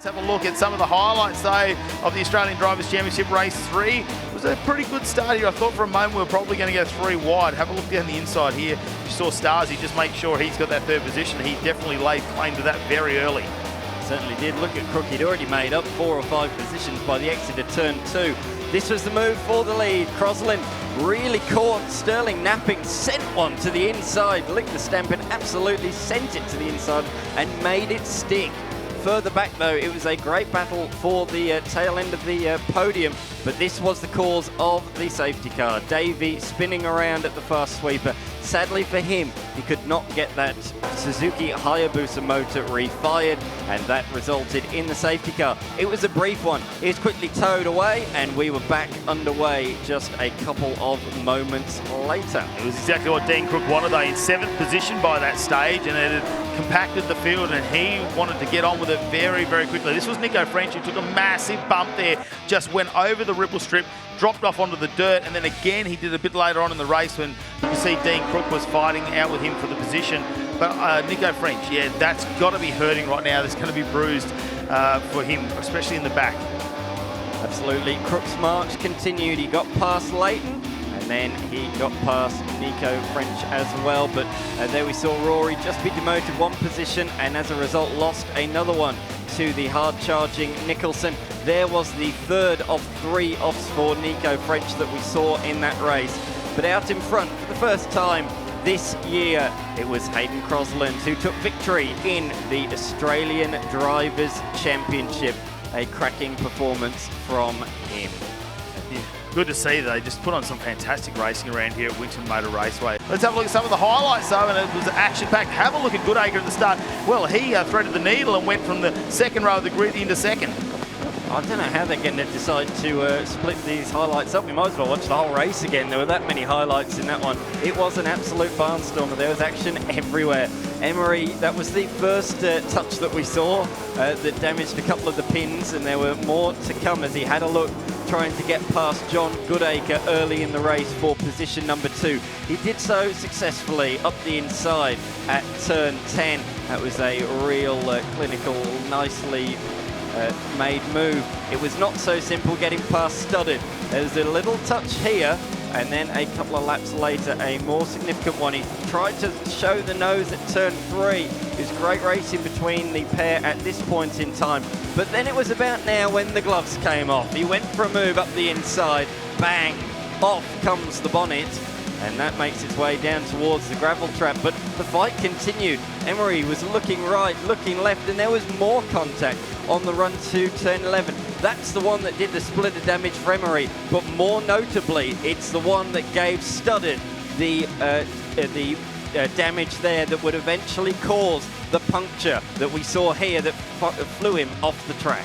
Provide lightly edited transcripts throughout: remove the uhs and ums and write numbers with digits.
Let's have a look at some of the highlights, though, of the Australian Drivers' Championship Race 3. It was a pretty good start here. I thought for a moment we were probably going to go 3 wide. Have a look down the inside here. You saw Starzy just make sure he's got that third position. He definitely laid claim to that very early. Certainly did. Look at Crook. He'd already made up 4 or 5 positions by the exit of turn 2. This was the move for the lead. Crosland really caught Sterling napping, sent one to the inside, licked the stamp and absolutely sent it to the inside and made it stick. Further back though, it was a great battle for the tail end of the podium, but this was the cause of the safety car. Davey spinning around at the fast sweeper. Sadly for him, he could not get that Suzuki Hayabusa motor refired, and that resulted in the safety car. It was a brief one. It was quickly towed away, and we were back underway just a couple of moments later. It was exactly what Dean Crook wanted, though, in 7th position by that stage, and it had compacted the field, and he wanted to get on with it very, very quickly. This was Nico French, who took a massive bump there, just went over the ripple strip, dropped off onto the dirt, and then again he did a bit later on in the race when you can see Dean Crook was fighting out with him for the position. But Nico French, yeah, that's got to be hurting right now. There's going to be bruised for him, especially in the back. Absolutely. Crook's march continued. He got past Leighton, and then he got past Nico French as well. But there we saw Rory just be demoted 1 position, and as a result lost another one to the hard-charging Nicholson. There was the 3rd of 3 offs for Nico French that we saw in that race. But out in front for the first time this year, it was Hayden Crosland who took victory in the Australian Drivers' Championship. A cracking performance from him. Yeah, good to see. They just put on some fantastic racing around here at Winton Motor Raceway. Let's have a look at some of the highlights, though, and it was action-packed. Have a look at Goodacre at the start. Well, he threaded the needle and went from the 2nd row of the grid into 2nd. I don't know how they're going to decide to split these highlights up. We might as well watch the whole race again. There were that many highlights in that one. It was an absolute barnstormer. There was action everywhere. Emery, that was the first touch that we saw that damaged a couple of the pins, and there were more to come as he had a look trying to get past John Goodacre early in the race for position number 2. He did so successfully up the inside at turn 10. That was a real clinical, nicely made move. It was not so simple getting past Studded. There was a little touch here, and then a couple of laps later, a more significant one. He tried to show the nose at turn 3. It was great racing between the pair at this point in time. But then it was about now when the gloves came off. He went for a move up the inside, bang, off comes the bonnet, and that makes its way down towards the gravel trap. But the fight continued. Emery was looking right, looking left, and there was more contact on the run to turn 11. That's the one that did the split of damage for Emery, but more notably, it's the one that gave Studded the damage there that would eventually cause the puncture that we saw here that flew him off the track.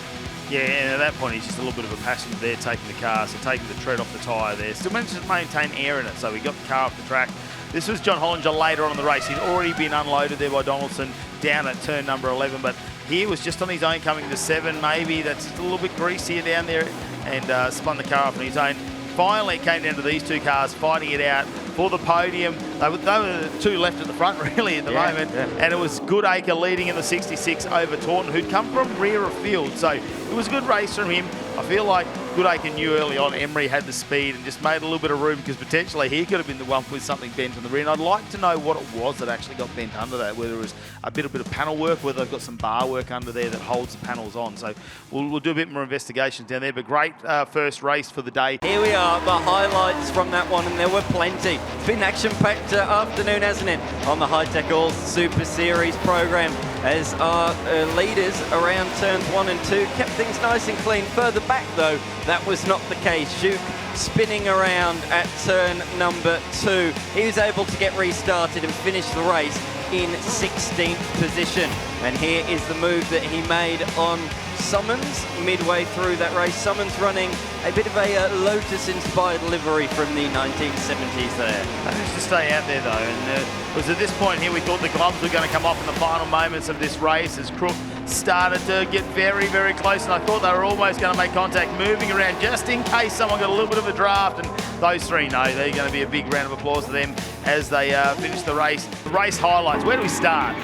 Yeah, and at that point, he's just a little bit of a passenger there, taking the car, so taking the tread off the tyre there. Still managed to maintain air in it, so he got the car off the track. This was John Hollinger later on in the race. He'd already been unloaded there by Donaldson down at turn number 11, but he was just on his own coming to 7, maybe. That's a little bit greasier down there, and spun the car off on his own. Finally, it came down to these 2 cars fighting it out for the podium. They were the 2 left at the front, really, at the moment. Yeah. And it was Goodacre leading in the 66 over Taunton, who'd come from rear of field. So it was a good race from him. I feel like Goodacre knew early on Emery had the speed and just made a little bit of room, because potentially he could have been the one with something bent on the rear. And I'd like to know what it was that actually got bent under that, whether it was a bit of panel work, whether they've got some bar work under there that holds the panels on. So we'll do a bit more investigations down there, but great first race for the day. Here we are, the highlights from that one, and there were plenty. It's been an action-packed afternoon, hasn't it, on the Hi-Tec Oils Super Series program, as our leaders around turns 1 and 2 kept things nice and clean. Further back though, that was not the case. Duke spinning around at turn number 2. He was able to get restarted and finish the race in 16th position. And here is the move that he made on Summons midway through that race. Summons running a bit of a Lotus-inspired livery from the 1970s there. Managed to stay out there though, and it was at this point here we thought the gloves were going to come off in the final moments of this race as Crook started to get very, very close, and I thought they were almost going to make contact, moving around just in case someone got a little bit of a draft, and those three know they're going to be a big round of applause for them as they finish the race. The race highlights, where do we start?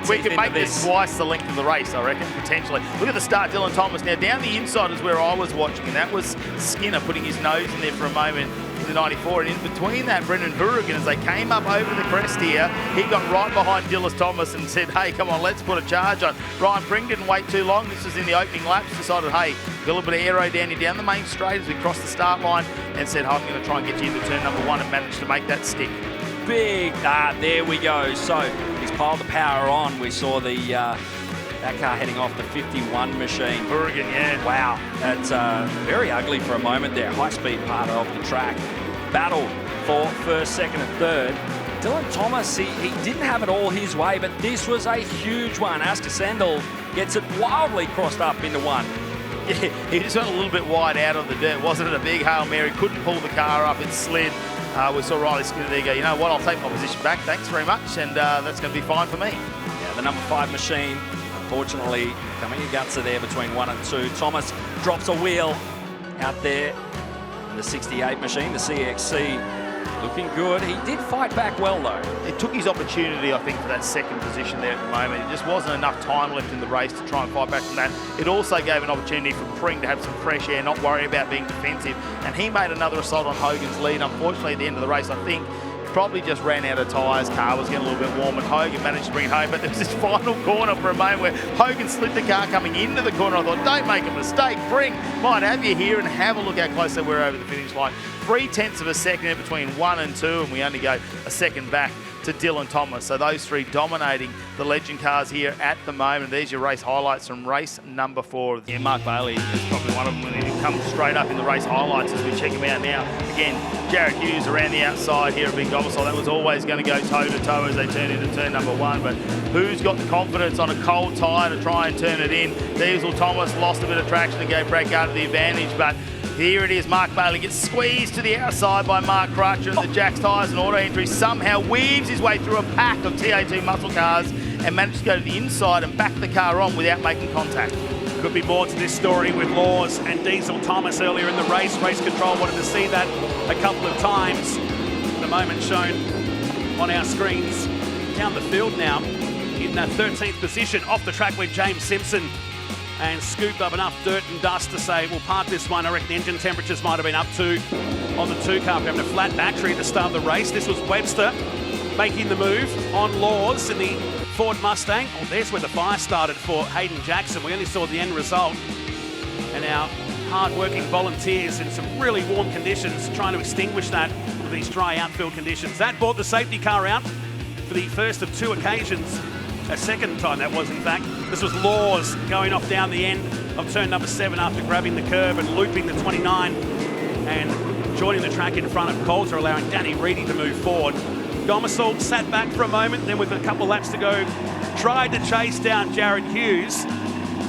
We could make this twice the length of the race, I reckon, potentially. Look at the start, Dylan Thomas. Now, down the inside is where I was watching, and that was Skinner putting his nose in there for a moment in the 94, and in between that, Brendan Hourigan, as they came up over the crest here, he got right behind Dylan Thomas and said, hey, come on, let's put a charge on. Ryan Pring didn't wait too long. This was in the opening laps, decided, hey, got a little bit of aero down here, down the main straight as we crossed the start line, and said, I'm going to try and get you into turn number 1, and managed to make that stick. Big, there we go. So he's piled the power on. We saw the that car heading off the 51 machine. Hourigan, yeah. Wow, that's very ugly for a moment there. High-speed part of the track. Battle for first, second and third. Dylan Thomas, he didn't have it all his way, but this was a huge one. Asker Sandel gets it wildly crossed up into one. Yeah, he just went a little bit wide out of the dirt. Wasn't it a big Hail Mary? Couldn't pull the car up. It slid. We saw Riley Skinner there go, you know what, I'll take my position back. Thanks very much. And that's going to be fine for me. Yeah, the number 5 machine, unfortunately, coming in guts are there between 1 and 2. Thomas drops a wheel out there. And the 68 machine, the CXC, looking good. He did fight back well, though. It took his opportunity, I think, for that second position there at the moment. It just wasn't enough time left in the race to try and fight back from that. It also gave an opportunity for Pring to have some fresh air, not worry about being defensive. And he made another assault on Hogan's lead. Unfortunately, at the end of the race, I think, probably just ran out of tyres. Car was getting a little bit warm, and Hogan managed to bring it home. But there was this final corner for a moment where Hogan slid the car coming into the corner. I thought, don't make a mistake. Pring might have you here, and have a look how close they were over the finish line. 0.3 of a second in between 1 and 2, and we only go a second back to Dylan Thomas. So those three dominating the legend cars here at the moment. There's your race highlights from race number 4. Yeah, Mark Bailey is probably one of them, and he'll come straight up in the race highlights as we check him out now. Again, Jared Hughes around the outside here at Big Domicile. That was always going to go toe-to-toe as they turn into turn number 1, but who's got the confidence on a cold tyre to try and turn it in? Diesel Thomas lost a bit of traction and gave Brad Carter the advantage, but here it is. Mark Bailey gets squeezed to the outside by Mark Crutcher, and the Jack's Tyres and Auto Entry somehow weaves his way through a pack of TA2 muscle cars and manages to go to the inside and back the car on without making contact. Could be more to this story with Laws and Diesel Thomas earlier in the race. Race Control wanted to see that a couple of times. The moment shown on our screens. Down the field now in 13th position. Off the track with James Simpson, and scooped up enough dirt and dust to say, we'll park this one. I reckon the engine temperatures might have been up to on the 2 car, having a flat battery at the start of the race. This was Webster making the move on Laws in the Ford Mustang. Oh, there's where the fire started for Hayden Jackson. We only saw the end result. And our hard-working volunteers in some really warm conditions trying to extinguish that with these dry outfield conditions. That brought the safety car out for the first of 2 occasions. A second time that was, in fact. This was Laws going off down the end of turn number 7 after grabbing the curb and looping the 29 and joining the track in front of Coulter, allowing Danny Reedy to move forward. Domicile sat back for a moment, then with a couple of laps to go, tried to chase down Jared Hughes.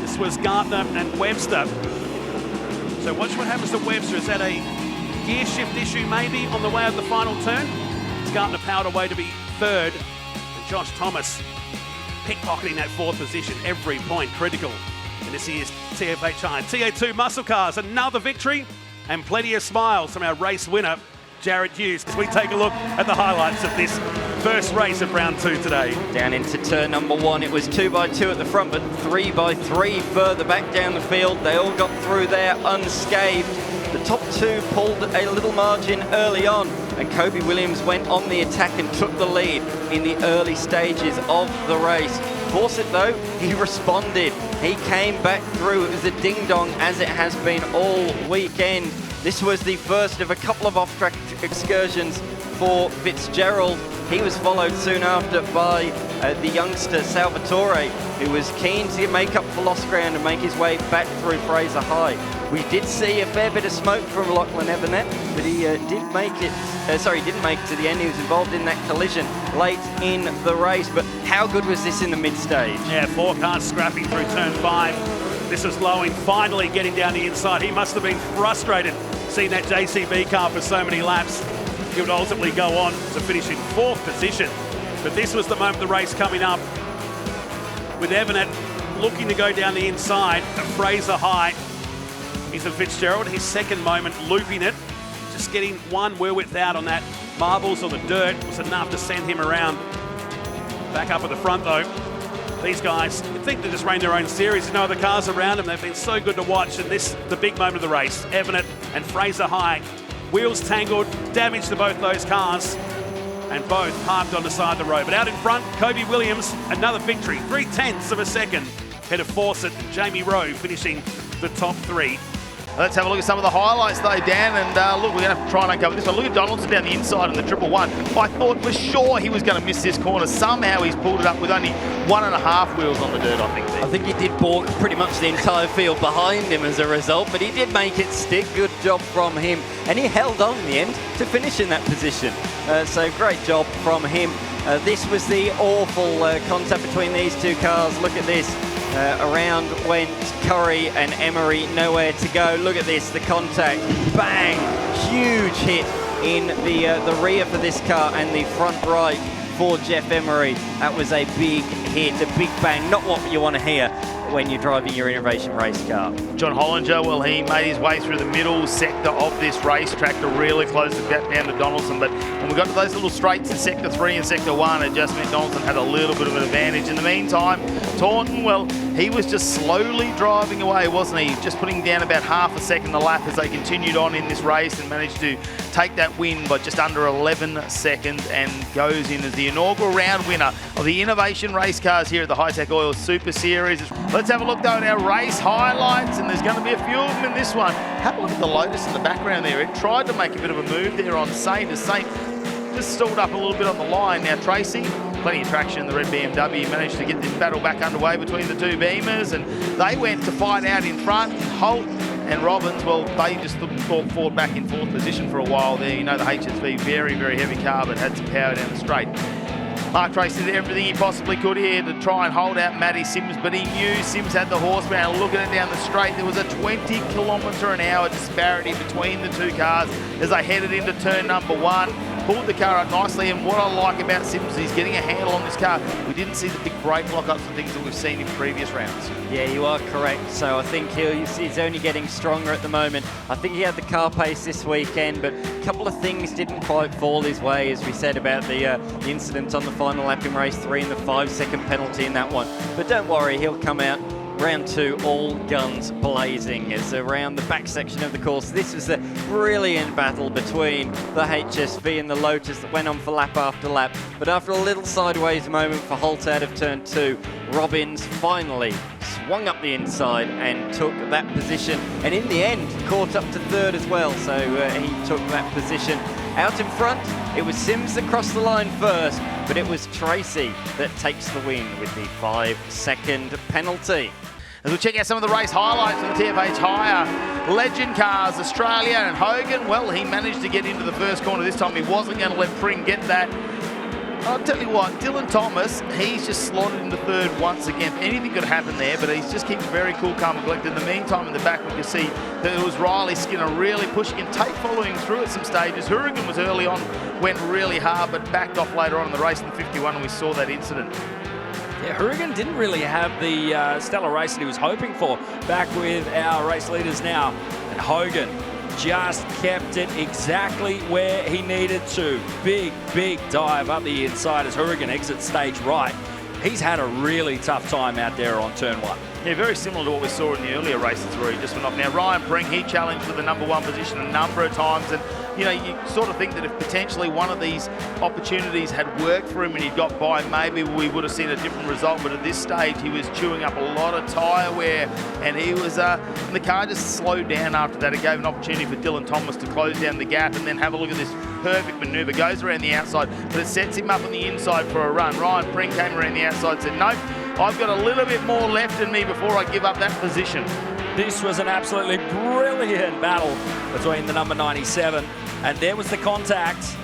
This was Gardner and Webster. So watch what happens to Webster. Is that a gear shift issue maybe on the way of the final turn? It's Gardner powered away to be 3rd. And Josh Thomas pickpocketing that 4th position, every point critical. And this is TFHI TA2 Muscle Cars, another victory and plenty of smiles from our race winner, Jared Hughes, as we take a look at the highlights of this first race of round 2 today. Down into turn number 1, it was 2 by 2 at the front, but 3 by 3 further back down the field. They all got through there unscathed. The top 2 pulled a little margin early on, and Kobe Williams went on the attack and took the lead in the early stages of the race. Fawcett, though, he responded. He came back through. It was a ding-dong, as it has been all weekend. This was the first of a couple of off-track excursions for Fitzgerald. He was followed soon after by the youngster Salvatore, who was keen to make up for lost ground and make his way back through Fraser High. We did see a fair bit of smoke from Lachlan Evanet, but he didn't make it to the end. He was involved in that collision late in the race, but how good was this in the mid-stage? Yeah, 4 cars scrapping through turn 5. This was Lowen finally getting down the inside. He must have been frustrated seeing that JCB car for so many laps. He would ultimately go on to finish in 4th position. But this was the moment of the race coming up, with Evanet looking to go down the inside of Fraser High. Ethan Fitzgerald, his second moment looping it. Just getting one wheel-width out on that marbles or the dirt was enough to send him around. Back up at the front though. These guys, you'd think they just ran their own series. There's no other cars around them. They've been so good to watch. And this, the big moment of the race. Evanet and Fraser High. Wheels tangled, damage to both those cars. And both parked on the side of the road. But out in front, Kobe Williams, another victory. 0.3 of a second. Ahead of Fawcett and Jamie Rowe finishing the top three. Let's have a look at some of the highlights though, Dan, and look, we're going to have to try and uncover this one. Look at Donaldson down the inside in the 111. I thought for sure he was going to miss this corner. Somehow he's pulled it up with only 1.5 wheels on the dirt, I think. I think he did balk pretty much the entire field behind him as a result, but he did make it stick. Good job from him, and he held on in the end to finish in that position. So great job from him. This was the awful contact between these two cars. Look at this. Around went Curry and Emery, nowhere to go. Look at this, the contact, bang, huge hit in the rear for this car and the front right for Jeff Emery. That was a big hit, a big bang, not what you want to hear when you're driving your innovation race car. John Hollinger, well, he made his way through the middle sector of this racetrack to really close the gap down to Donaldson, but when we got to those little straights in Sector 3 and Sector 1, it just meant Donaldson had a little bit of an advantage. In the meantime, Taunton, well, he was just slowly driving away, wasn't he? Just putting down about half a second a lap as they continued on in this race and managed to take that win by just under 11 seconds and goes in as the inaugural round winner of the innovation race cars here at the Hi-Tec Oils Super Series. Let's have a look though at our race highlights, and there's going to be a few of them in this one. Have a look at the Lotus in the background there. It tried to make a bit of a move there on Saint as Saint just stalled up a little bit on the line. Now Tracy, plenty of traction in the red BMW, managed to get this battle back underway between the two Beamers, and they went to fight out in front. Holt and Robbins, well, they just fought back in fourth position for a while there. You know, the HSV, very, very heavy car, but had some power down the straight. Mark Tracy did everything he possibly could here to try and hold out Matty Sims, but he knew Sims had the horsepower. Looking at it down the straight, there was a 20km/h disparity between the two cars as they headed into turn number 1. Pulled the car up nicely, and what I like about Sims is he's getting a handle on this car. We didn't see the big brake lockups and things that we've seen in previous rounds. Yeah, you are correct. So I think he's only getting stronger at the moment. I think he had the car pace this weekend, but a couple of things didn't quite fall his way, as we said about the incident on the final lap in race 3 and the 5-second penalty in that one. But don't worry, he'll come out round 2 all guns blazing. As around the back section of the course, this was a brilliant battle between the HSV and the Lotus that went on for lap after lap. But after a little sideways moment for Holt out of turn 2, Robbins finally swung up the inside and took that position, and in the end caught up to third as well. So he took that position. Out in front, it was Sims that crossed the line first, but it was Tracy that takes the win with the 5-second penalty. As we check out some of the race highlights from the TFH Hire Legend Cars, Australia and Hogan, well, he managed to get into the first corner this time. He wasn't going to let Pring get that. I'll tell you what, Dylan Thomas, he's just slotted into third once again. Anything could happen there, but he's just keeping very cool, calm and collected. In the meantime, in the back, we can see that it was Riley Skinner really pushing and Tate following through at some stages. Hourigan was early on, went really hard, but backed off later on in the race in the 51, and we saw that incident. Yeah, Hourigan didn't really have the stellar race that he was hoping for. Back with our race leaders now, and Hogan just kept it exactly where he needed to. Big dive up the inside as Hourigan exits stage right. He's had a really tough time out there on turn 1. Yeah, very similar to what we saw in the earlier races where he just went off. Now, Ryan Pring, he challenged for the number 1 position a number of times, and you know, you sort of think that if potentially one of these opportunities had worked for him and he'd got by, maybe we would have seen a different result. But at this stage, he was chewing up a lot of tyre wear, and he was, and the car just slowed down after that. It gave an opportunity for Dylan Thomas to close down the gap, and then have a look at this perfect manoeuvre. Goes around the outside, but it sets him up on the inside for a run. Ryan Pring came around the outside and said, nope, I've got a little bit more left in me before I give up that position. This was an absolutely brilliant battle between the number 97, and there was the contact.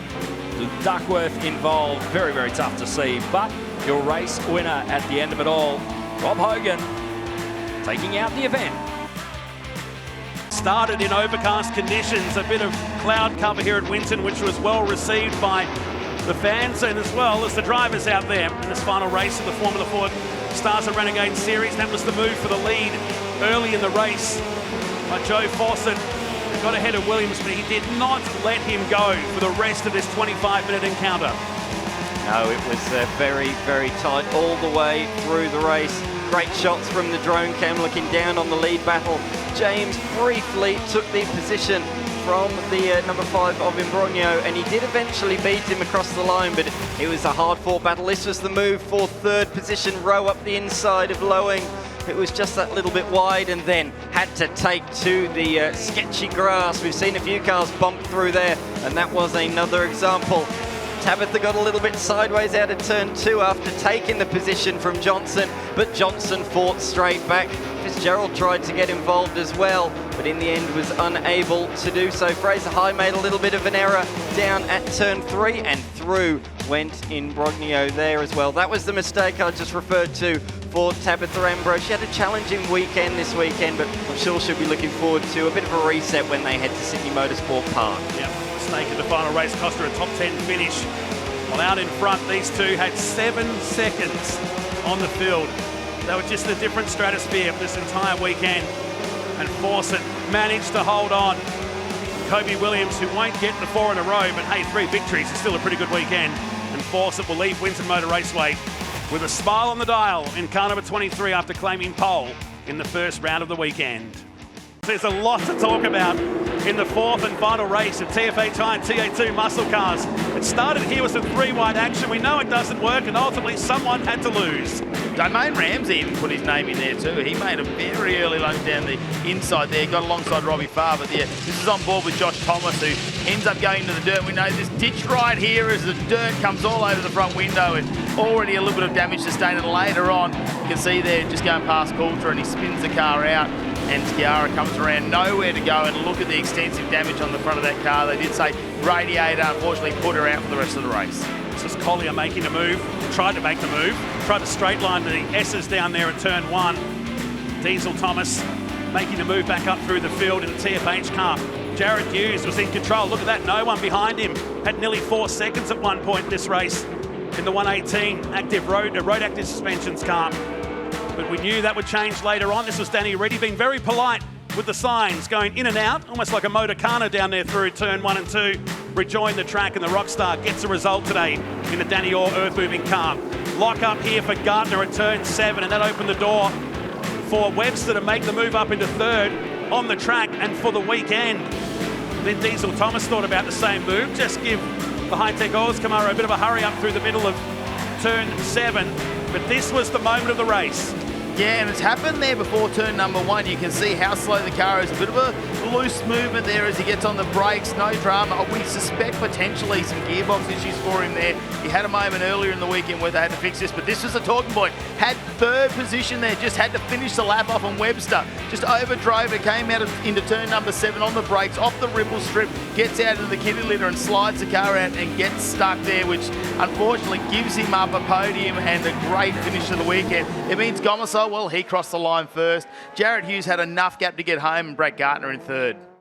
Duckworth involved, very tough to see, but your race winner at the end of it all, Rob Hogan, taking out the event. Started in overcast conditions, a bit of cloud cover here at Winton, which was well received by the fans and as well as the drivers out there in this final race of the Formula Ford Stars and Renegade Series. That was the move for the lead early in the race by Joe Fawcett. Got ahead of Williams, but he did not let him go for the rest of this 25-minute encounter. No, it was very, very tight all the way through the race. Great shots from the drone cam looking down on the lead battle. James briefly took the position from the number 5 of Imbrogno, and he did eventually beat him across the line, but it was a hard-fought battle. This was the move for third position, row up the inside of Lowing. It was just that little bit wide, and then had to take to the sketchy grass. We've seen a few cars bump through there, and that was another example. Tabitha got a little bit sideways out of turn 2 after taking the position from Johnson, but Johnson fought straight back. Fitzgerald tried to get involved as well, but in the end was unable to do so. Fraser High made a little bit of an error down at turn 3, and through went Imbrogno there as well. That was the mistake I just referred to for Tabitha Ambrose. She had a challenging weekend this weekend, but I'm sure she'll be looking forward to a bit of a reset when they head to Sydney Motorsport Park. Yep, mistake in the final race cost her a top 10 finish. While out in front, these two had 7 seconds on the field. They were just a different stratosphere this entire weekend, and Fawcett managed to hold on. Kobe Williams, who won't get the 4 in a row, but hey, 3 victories is still a pretty good weekend, and Fawcett will leave Winton Motor Raceway with a smile on the dial in car number 23 after claiming pole in the first round of the weekend. There's a lot to talk about in the 4th and final race of TFA Tyre TA2 muscle cars. It started here with some 3-wide action. We know it doesn't work, and ultimately someone had to lose. Domain Ramsey even put his name in there too. He made a very early lunge down the inside there, got alongside Robbie Farr, but yeah, this is on board with Josh Thomas, who ends up going into the dirt. We know this ditch right here as the dirt comes all over the front window, and already a little bit of damage sustained. And later on, you can see there just going past Coulter, and he spins the car out, and Sciarra comes around, nowhere to go, and look at the extensive damage on the front of that car. They did say radiator unfortunately put her out for the rest of the race. This is Collier making a move, tried to make the move, tried to straight line the S's down there at turn 1. Diesel Thomas making a move back up through the field in the TFH car. Jared Hughes was in control. Look at that, no one behind him. Had nearly 4 seconds at one point in this race in the 118 active road active suspensions car. But we knew that would change later on. This was Danny Reddy being very polite with the signs, going in and out, almost like a Motorcana down there through turn 1 and 2. Rejoined the track, and the Rockstar gets a result today in the Danny Orr earth-moving car. Lock up here for Gardner at turn 7, and that opened the door for Webster to make the move up into 3rd on the track and for the weekend. Then Diesel Thomas thought about the same move, just give the Hi-Tec Oils Camaro a bit of a hurry up through the middle of turn 7, but this was the moment of the race. Yeah, and it's happened there before turn number 1. You can see how slow the car is. A bit of a loose movement there as he gets on the brakes. No drama. We suspect potentially some gearbox issues for him there. He had a moment earlier in the weekend where they had to fix this, but this was a talking point. Had 3rd position there, just had to finish the lap off on Webster. Just overdrove it, came out into turn number 7 on the brakes, off the ripple strip, gets out into the kitty litter and slides the car out and gets stuck there, which unfortunately gives him up a podium and a great finish to the weekend. It means Gomersall, well, he crossed the line first. Jared Hughes had enough gap to get home, and Brett Gartner in 3rd.